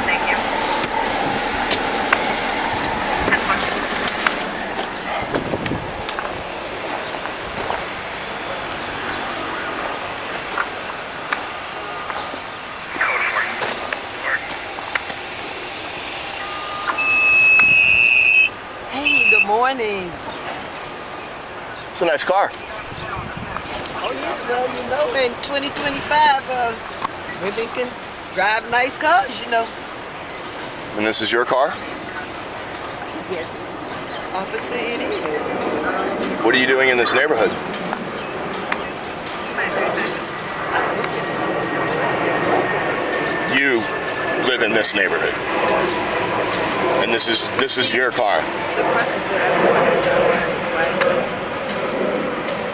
thank you. 10-4. Code 4. Hey, good morning. It's a nice car. Oh yeah, well, you know, in 2025, women can drive nice cars, you know. And this is your car? Yes, officer, it is. What are you doing in this neighborhood? You live in this neighborhood. And this is your car. I'm surprised that I live in this neighborhood. Why is that?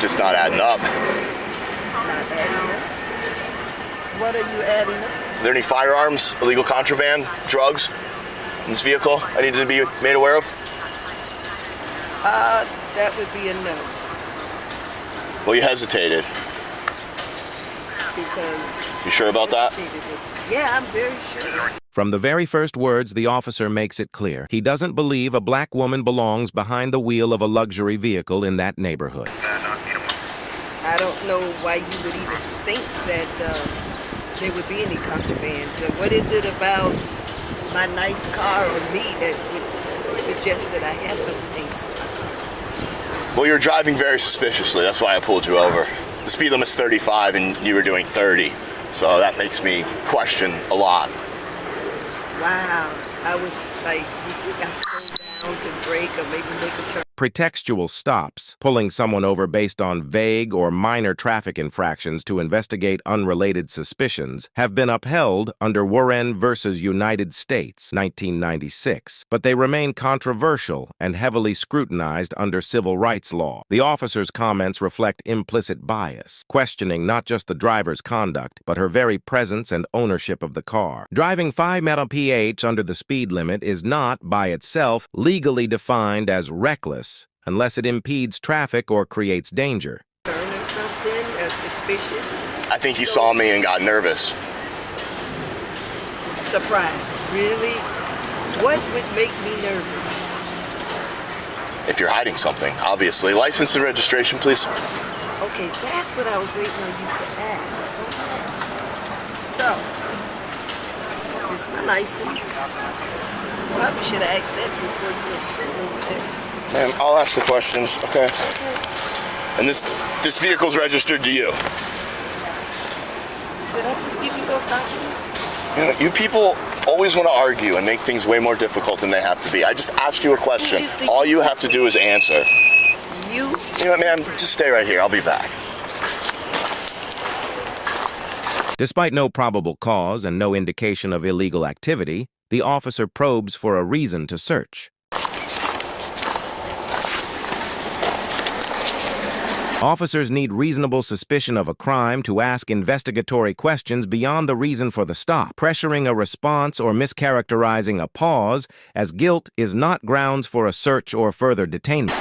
Just not adding up. It's not adding up. What are you adding up? Are there any firearms, illegal contraband, drugs in this vehicle I need to be made aware of? That would be a no. Well, you hesitated. Because... You sure about that? Yeah, I'm very sure. From the very first words, the officer makes it clear. He doesn't believe a black woman belongs behind the wheel of a luxury vehicle in that neighborhood. I don't know why you would even think that there would be any contraband. So what is it about my nice car or me that would suggest that I have those things in my car? Well, you're driving very suspiciously. That's why I pulled you over. The speed limit's 35 and you were doing 30. So that makes me question a lot. Wow. I was like, you think I slowed down to brake or maybe make a turn? Pretextual stops, pulling someone over based on vague or minor traffic infractions to investigate unrelated suspicions, have been upheld under Warren versus United States, 1996, but they remain controversial and heavily scrutinized under civil rights law. The officer's comments reflect implicit bias, questioning not just the driver's conduct, but her very presence and ownership of the car. Driving 5 mph under the speed limit is not, by itself, legally defined as reckless, unless it impedes traffic or creates danger. Turn or something suspicious? I think you saw me and got nervous. Surprise. Really? What would make me nervous? If you're hiding something, obviously. License and registration, please. Okay, that's what I was waiting on you to ask. Okay. So, it's my license. Probably should have asked that before you assumed that. Ma'am, I'll ask the questions, okay? And this vehicle's registered to you. Did I just give you those documents? You know, you people always want to argue and make things way more difficult than they have to be. I just asked you a question. All you have to do is answer. You? You know what, ma'am? Just stay right here. I'll be back. Despite no probable cause and no indication of illegal activity, the officer probes for a reason to search. Officers need reasonable suspicion of a crime to ask investigatory questions beyond the reason for the stop. Pressuring a response or mischaracterizing a pause as guilt is not grounds for a search or further detainment.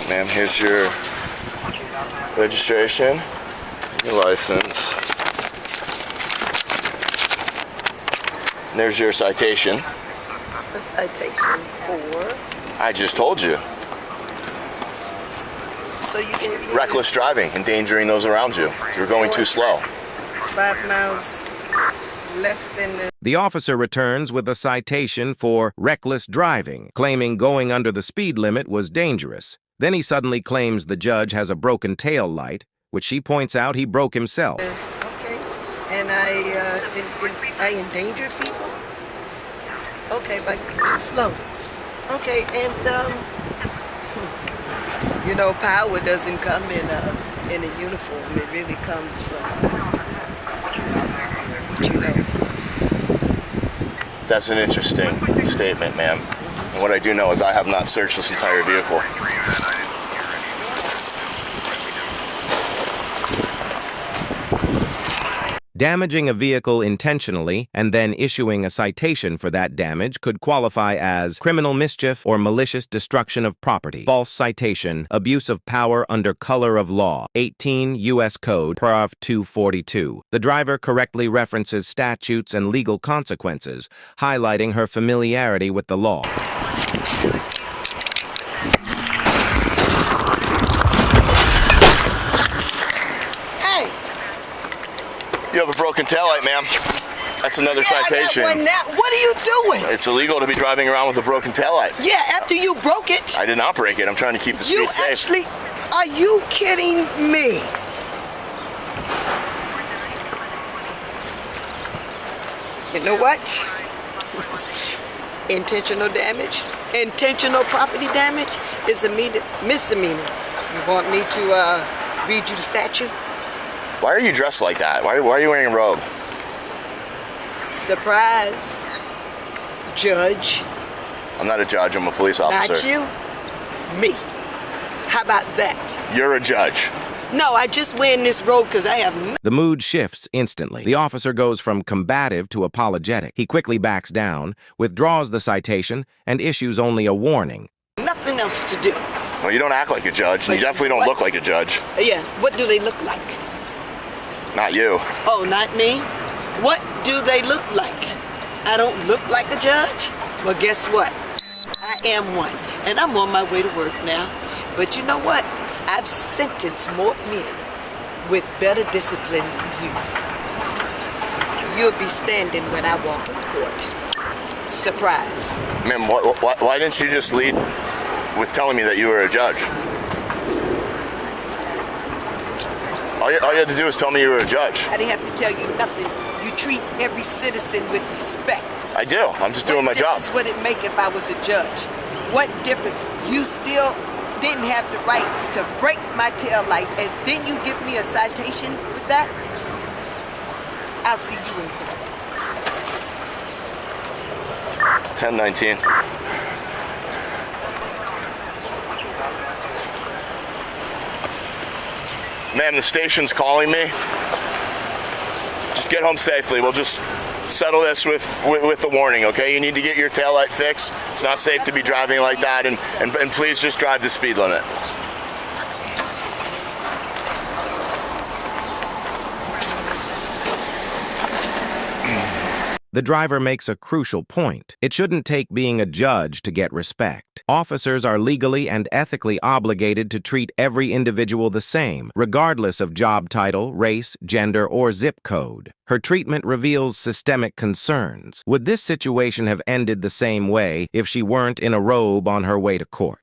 Ma'am, here's your registration, your license. And there's your citation. A citation for? I just told you. So so you gave me Reckless driving, endangering those around you. You're going too slow. 5 miles less than the... The officer returns with a citation for reckless driving, claiming going under the speed limit was dangerous. Then he suddenly claims the judge has a broken tail light, which she points out he broke himself. Okay. And I endangered people? Okay, but too slow. Okay, and you know, power doesn't come in a uniform. It really comes from what you know. That's an interesting statement, ma'am. And what I do know is I have not searched this entire vehicle. Damaging a vehicle intentionally and then issuing a citation for that damage could qualify as criminal mischief or malicious destruction of property, false citation, abuse of power under color of law, 18 U.S. Code, Paragraph 242. The driver correctly references statutes and legal consequences, highlighting her familiarity with the law. You have a broken taillight, ma'am. That's another citation. I got one now. What are you doing? It's illegal to be driving around with a broken taillight. Yeah, after you broke it. I did not break it. I'm trying to keep the You street safe. actually... Are you kidding me? You know what? Intentional damage, intentional property damage is a misdemeanor. You want me to read you the statute? Why are you dressed like that? Why are you wearing a robe? Surprise, judge. I'm not a judge. I'm a police officer. Not you, me. How about that? You're a judge. No, I just wearing this robe because I have... The mood shifts instantly. The officer goes from combative to apologetic. He quickly backs down, withdraws the citation, and issues only a warning. Nothing else to do. Well, you don't act like a judge, and you definitely don't look like a judge. Yeah, what do they look like? Not you. Oh, not me? What do they look like? I don't look like a judge? Well, guess what? I am one, and I'm on my way to work now. But you know what? I've sentenced more men with better discipline than you. You'll be standing when I walk in court. Surprise. Ma'am, why didn't you just lead with telling me that you were a judge? All you had to do was tell me you were a judge. I didn't have to tell you nothing. You treat every citizen with respect. I do. I'm just doing my job. What difference would it make if I was a judge? What difference? You still didn't have the right to break my tail light, and then you give me a citation with that? I'll see you in court. 1019. Ma'am, the station's calling me. Just get home safely. We'll just settle this with the warning, okay? You need to get your taillight fixed. It's not safe to be driving like that, and please just drive the speed limit. The driver makes a crucial point. It shouldn't take being a judge to get respect. Officers are legally and ethically obligated to treat every individual the same, regardless of job title, race, gender, or zip code. Her treatment reveals systemic concerns. Would this situation have ended the same way if she weren't in a robe on her way to court?